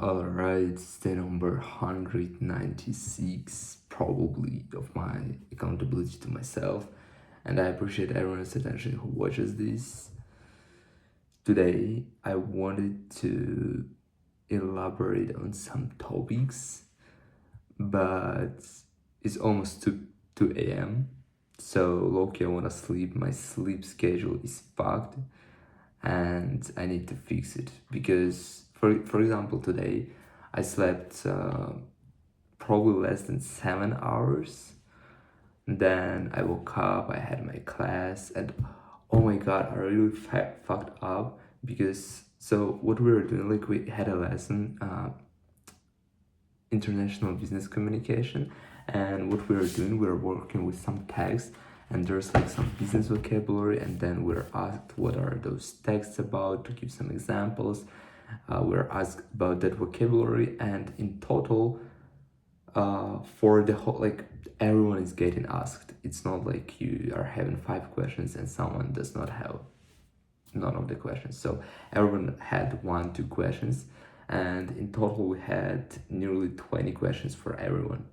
Alright, it's the number 196 probably of my accountability to myself, and I appreciate everyone's attention who watches this. Today, I wanted to elaborate on some topics, but it's almost 2 a.m. So, Loki, I wanna sleep. My sleep schedule is fucked, and I need to fix it because, for example, today I slept probably less than 7 hours. Then I woke up, I had my class, and oh my god, I really fucked up because so what we were doing, like we had a lesson, international business communication, and what we were doing, we were working with some text, and there's like some business vocabulary, and then we're asked what are those texts about to give some examples. We're asked about that vocabulary, and in total, for the whole, like everyone is getting asked. It's not like you are having 5 questions and someone does not have none of the questions. So everyone had 1 2 questions, and in total we had nearly 20 questions for everyone,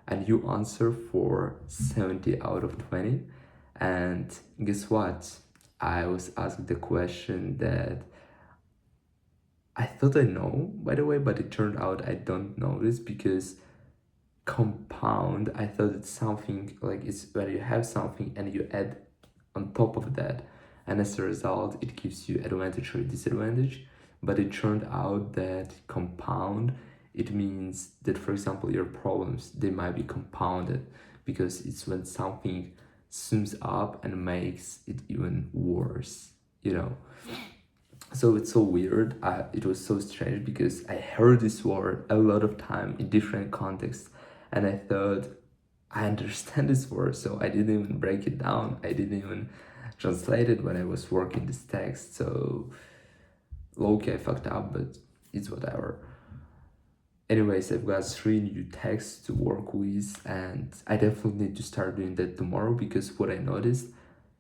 and you answer for 70 out of 20. And guess what, I was asked the question that I thought I know, by the way, but it turned out I don't know this because compound, I thought it's something like it's when you have something and you add on top of that, and as a result it gives you advantage or disadvantage. But it turned out that compound, it means that, for example, your problems, they might be compounded because it's when something sums up and makes it even worse, you know. So it's so weird. It was so strange because I heard this word a lot of time in different contexts, and I thought I understand this word, so I didn't even break it down. I didn't even translate it when I was working this text. So low-key I fucked up, but it's whatever. Anyways, I've got 3 new texts to work with, and I definitely need to start doing that tomorrow because what I noticed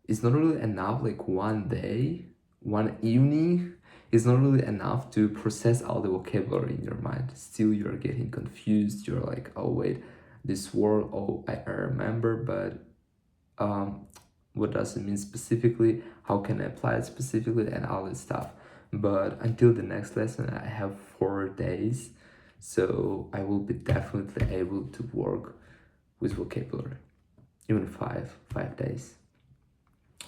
is not really enough, like one day, one evening is not really enough to process all the vocabulary in your mind. Still, you're getting confused. You're like, oh, wait, this word, oh, I remember, but what does it mean specifically? How can I apply it specifically? And all this stuff. But until the next lesson, I have 4 days. So I will be definitely able to work with vocabulary, even five days.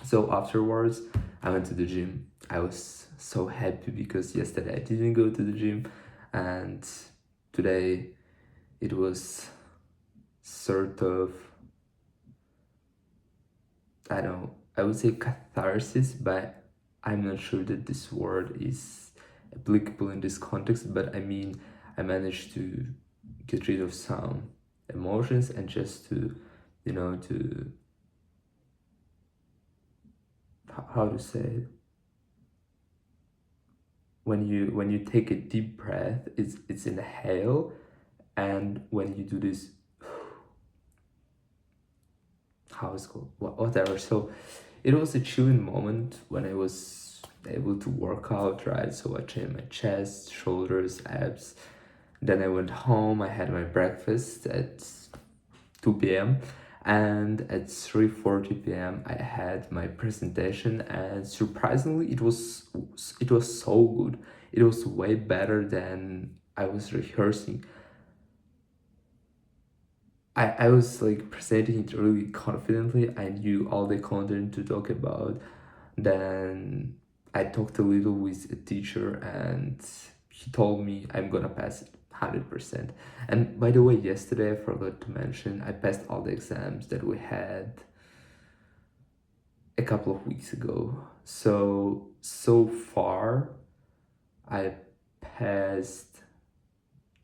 So afterwards, I went to the gym. I was so happy because yesterday I didn't go to the gym, and today it was sort of, I don't know, I would say catharsis, but I'm not sure that this word is applicable in this context. But I mean, I managed to get rid of some emotions and just to, to, how to say it, when you take a deep breath, it's inhale, and when you do this, how it's called, whatever. So it was a chilling moment when I was able to work out, right? So I trained my chest, shoulders, abs. Then I went home, I had my breakfast at 2 p.m., and at 3:40 p.m. I had my presentation, and surprisingly it was so good. It was way better than I was rehearsing. I was like presenting it really confidently. I knew all the content to talk about. Then I talked a little with a teacher, and he told me I'm gonna pass it 100%. And by the way, yesterday I forgot to mention I passed all the exams that we had a couple of weeks ago. So far I passed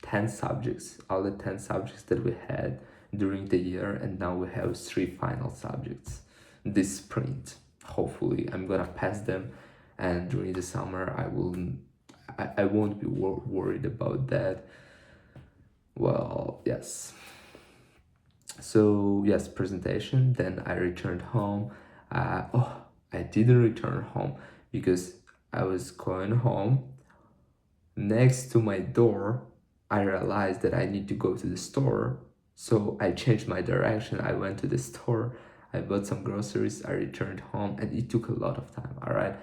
10 subjects, all the 10 subjects that we had during the year, and now we have 3 final subjects this sprint. Hopefully I'm gonna pass them, and during the summer I won't be worried about that. Well, yes. So yes, presentation, then I returned home. I didn't return home because I was going home, next to my door, I realized that I need to go to the store. So I changed my direction. I went to the store. I bought some groceries. I returned home, and it took a lot of time. All right.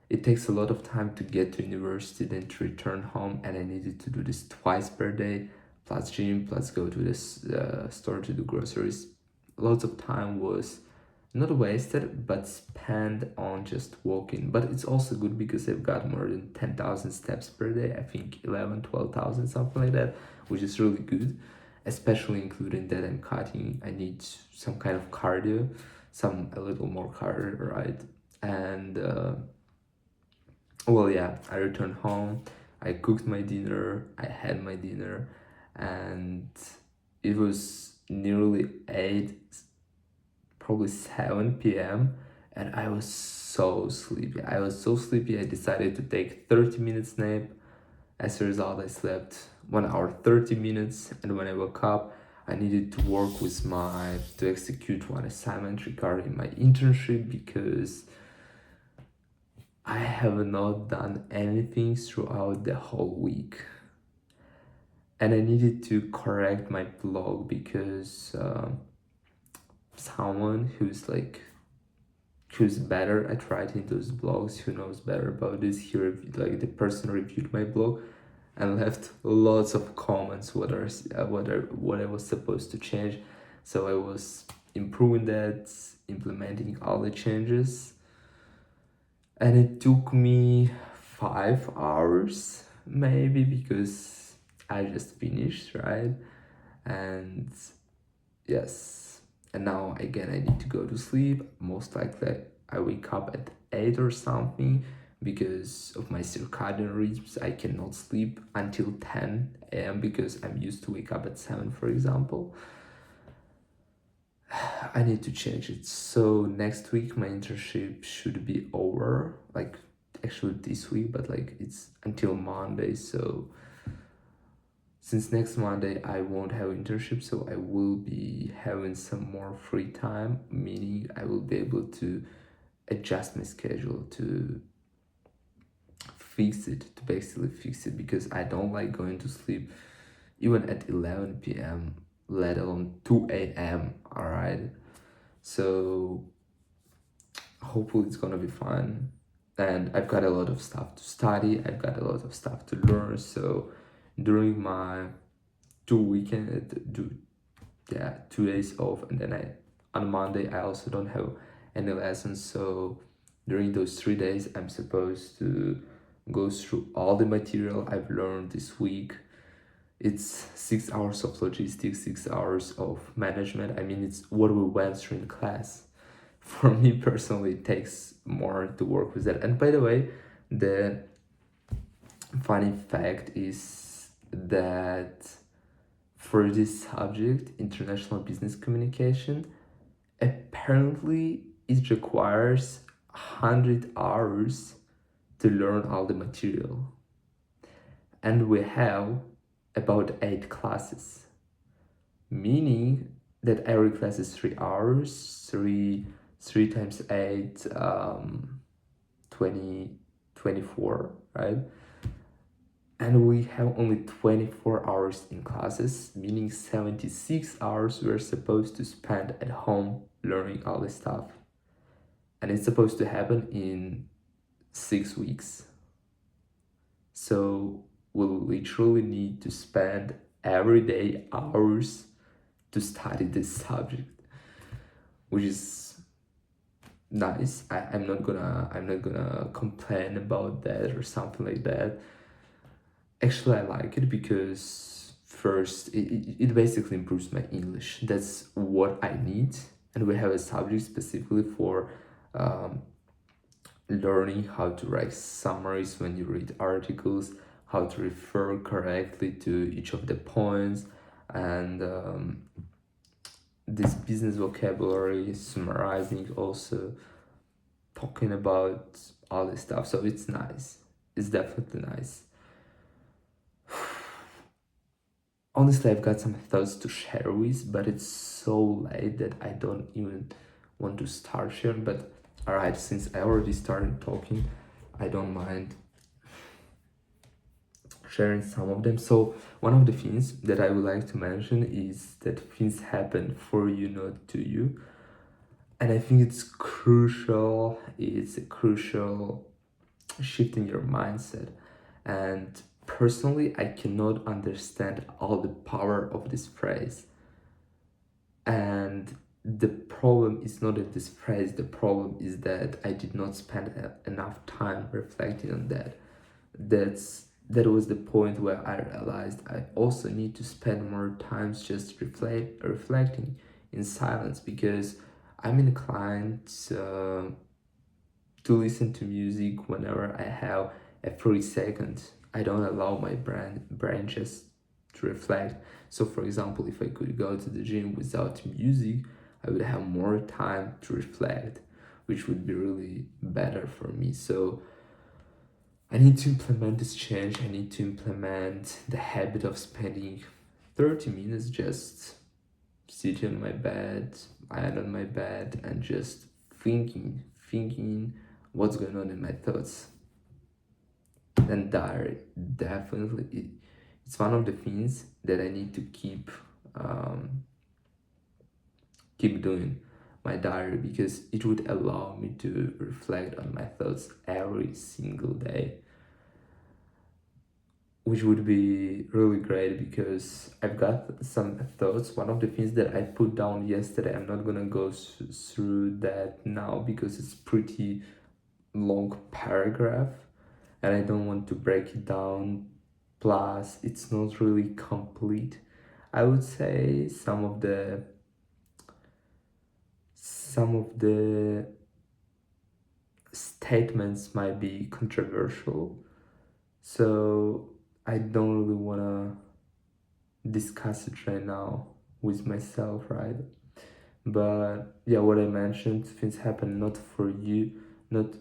It takes a lot of time to get to university, then to return home, and I needed to do this twice per day, plus gym, plus go to this store to do groceries. Lots of time was not wasted, but spent on just walking. But it's also good because I've got more than 10,000 steps per day. I think 11, 12,000, something like that, which is really good, especially including that I'm cutting. I need some kind of cardio, a little more cardio, right? And well, yeah, I returned home. I cooked my dinner. I had my dinner, and it was nearly 8, probably 7 p.m. and I was so sleepy. I decided to take 30 minutes nap. As a result, I slept 1 hour 30 minutes, and when I woke up, I needed to work to execute one assignment regarding my internship because I have not done anything throughout the whole week. And I needed to correct my blog because someone who's better at writing those blogs, who knows better about this, the person reviewed my blog and left lots of comments what I was supposed to change. So I was improving that, implementing all the changes, and it took me 5 hours maybe because I just finished, right? And yes, and now again I need to go to sleep. Most likely I wake up at 8 or something because of my circadian rhythms. I cannot sleep until 10 a.m. because I'm used to wake up at 7, for example. I need to change it. So next week my internship should be over, like actually this week, but like it's until Monday. So since next Monday I won't have internship, so I will be having some more free time, meaning I will be able to adjust my schedule to basically fix it, because I don't like going to sleep even at 11 p.m., let alone 2 a.m. All right. So hopefully it's gonna be fun. And I've got a lot of stuff to study, I've got a lot of stuff to learn. So during my 2 days off, and then on Monday I also don't have any lessons. So during those 3 days I'm supposed to go through all the material I've learned this week. It's 6 hours of logistics, 6 hours of management. I mean, it's what we went through in class. For me personally, it takes more to work with that. And by the way, the funny fact is that for this subject, international business communication, apparently it requires 100 hours to learn all the material. And we have about 8 classes, meaning that every class is 3 hours, 3 times 8, 24, right? And we have only 24 hours in classes, meaning 76 hours we're supposed to spend at home learning all this stuff. And it's supposed to happen in 6 weeks. So we'll literally need to spend every day hours to study this subject, which is nice. I'm not gonna complain about that or something like that. Actually, I like it because first it basically improves my English. That's what I need. And we have a subject specifically for learning how to write summaries when you read articles, how to refer correctly to each of the points, and this business vocabulary, summarizing, also talking about all this stuff. So it's nice. It's definitely nice. Honestly, I've got some thoughts to share with, but it's so late that I don't even want to start sharing. But alright, since I already started talking, I don't mind sharing some of them. So one of the things that I would like to mention is that things happen for you, not to you. And I think it's crucial. It's a crucial shift in your mindset. And personally, I cannot understand all the power of this phrase. And the problem is not in this phrase, the problem is that I did not spend enough time reflecting on that. That was the point where I realized I also need to spend more time just reflecting in silence, because I'm inclined to listen to music whenever I have a free second. I don't allow my brain just to reflect. So for example, if I could go to the gym without music, I would have more time to reflect, which would be really better for me. So I need to implement this change. I need to implement the habit of spending 30 minutes just sitting on my bed, lying on my bed, and just thinking what's going on in my thoughts. And diary, definitely, it's one of the things that I need to keep doing, my diary, because it would allow me to reflect on my thoughts every single day, which would be really great because I've got some thoughts. One of the things that I put down yesterday, I'm not gonna go through that now because it's pretty long paragraph and I don't want to break it down. Plus, it's not really complete. I would say some of the statements might be controversial, so I don't really want to discuss it right now with myself, right? But yeah, what I mentioned, things happen not for you, not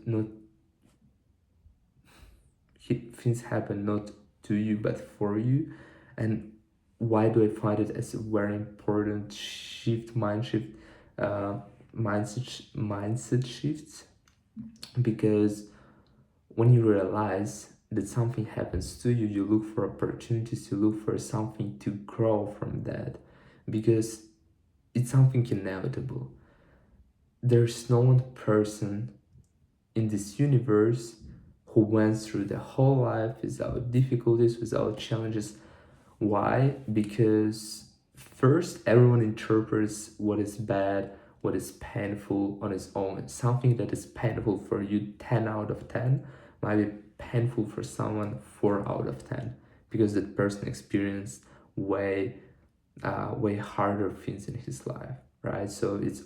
things happen not to you but for you. And why do I find it as a very important mindset shift? Because when you realize that something happens to you, you look for opportunities, you look for something to grow from that, because it's something inevitable. There's no one person in this universe who went through the whole life without difficulties, without challenges. Why? Because first, everyone interprets what is bad, what is painful on its own. Something that is painful for you, 10 out of 10, might be painful for someone, 4 out of 10, because that person experienced way harder things in his life, right? So it's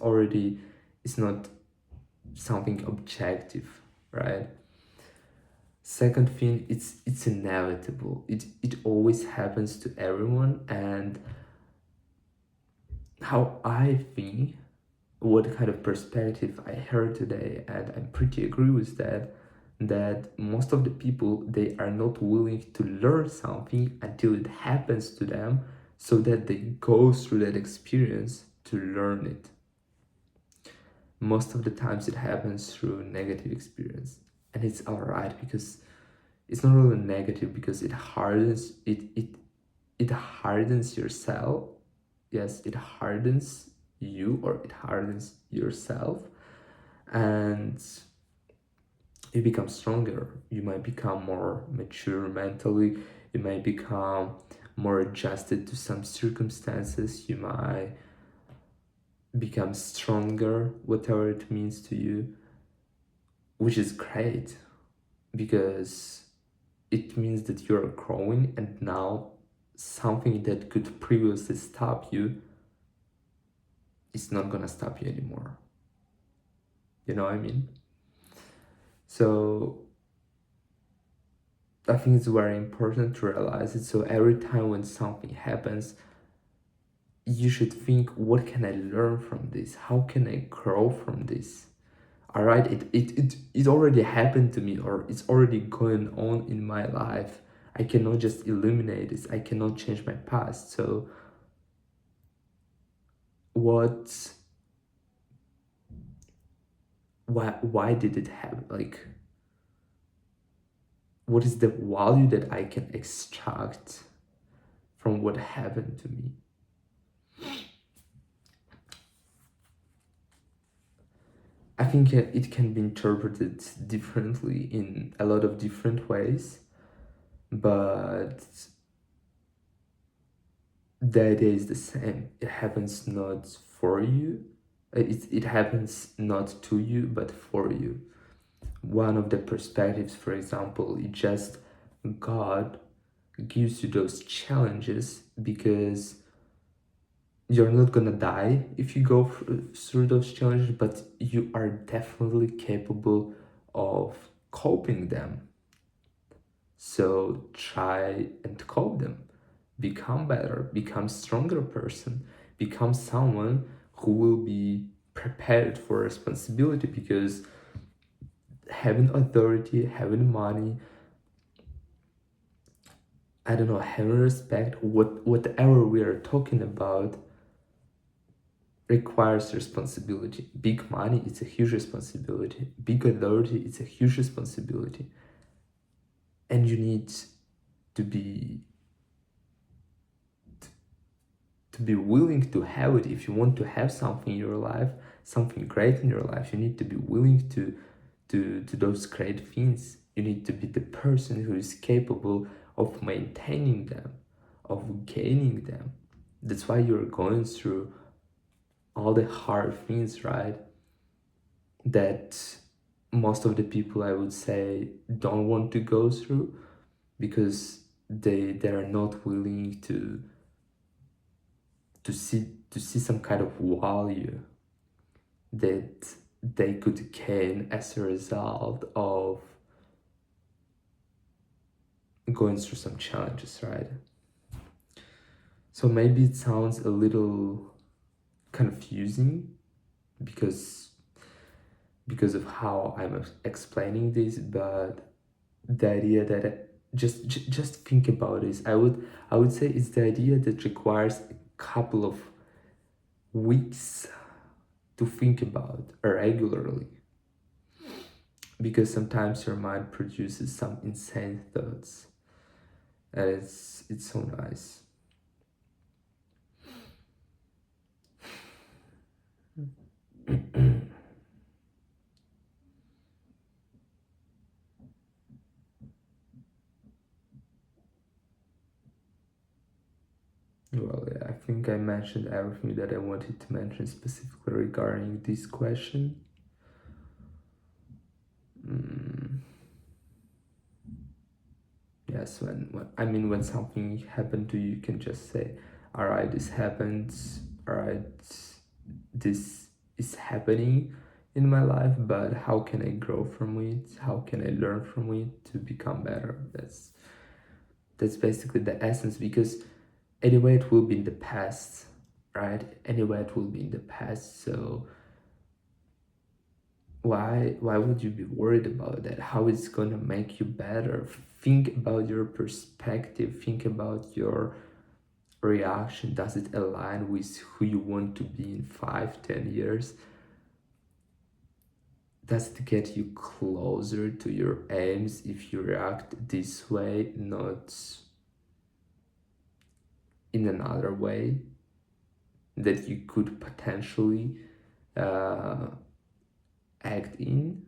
not something objective, right? Second thing, it's inevitable. It always happens to everyone. And how I think, what kind of perspective I heard today, and I pretty agree with that most of the people, they are not willing to learn something until it happens to them, so that they go through that experience to learn it. Most of the times it happens through negative experience, and it's all right, because it's not really negative, because it hardens it hardens yourself. Yes, it hardens you, or it hardens yourself, and you become stronger. You might become more mature mentally, you might become more adjusted to some circumstances, you might become stronger, whatever it means to you, which is great, because it means that you're growing, and now something that could previously stop you is not gonna stop you anymore. You know what I mean? So I think it's very important to realize it. So every time when something happens, you should think, what can I learn from this? How can I grow from this? All right, it already happened to me, or it's already going on in my life. I cannot just eliminate this. I cannot change my past. So why did it happen? Like, what is the value that I can extract from what happened to me. I think it can be interpreted differently in a lot of different ways, but the idea is the same. It happens not for you, it happens not to you, but for you. One of the perspectives, for example, is just God gives you those challenges because you're not gonna die if you go through those challenges, but you are definitely capable of coping them. So try and cope them. Become better, become stronger person, become someone who will be prepared for responsibility, because having authority, having money, I don't know, having respect, whatever we are talking about, requires responsibility. Big money, it's a huge responsibility. Big authority, it's a huge responsibility. And you need to be willing to have it. If you want to have something in your life, something great in your life, you need to be willing to those great things. You need to be the person who is capable of maintaining them, of gaining them. That's why you're going through all the hard things, right? That most of the people, I would say, don't want to go through, because they are not willing to see some kind of value that they could gain as a result of going through some challenges, right? So maybe it sounds a little confusing because of how I'm explaining this, but the idea that just think about this. I would say it's the idea that requires a couple of weeks to think about regularly, because sometimes your mind produces some insane thoughts, and it's so nice. Well, yeah, I think I mentioned everything that I wanted to mention specifically regarding this question. Yes, when something happened to you, you can just say, all right, this happened, all right, this is happening in my life, but how can I grow from it? How can I learn from it to become better? That's basically the essence, because anyway it will be in the past, right? Anyway it will be in the past, so why would you be worried about that? How it's gonna make you better? Think about your perspective, think about your reaction. Does it align with who you want to be in 5-10 years? Does it get you closer to your aims if you react this way, not in another way that you could potentially act in?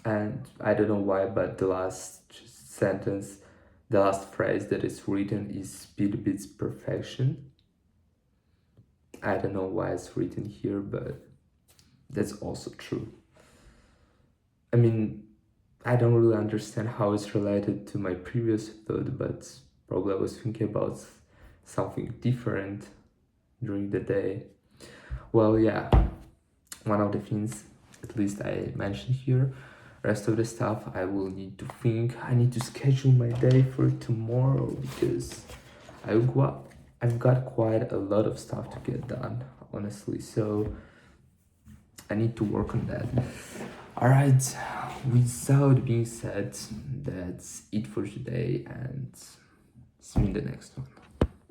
And I don't know why, but the last sentence, the last phrase that is written is speed beats perfection. I don't know why it's written here, but that's also true. I mean, I don't really understand how it's related to my previous thought, but probably I was thinking about something different during the day. Well, yeah, one of the things, at least I mentioned here. Rest of the stuff I will need to think. I need to schedule my day for tomorrow, because I've got quite a lot of stuff to get done, honestly. So I need to work on that. Alright, without being said, that's it for today, and see you in the next one.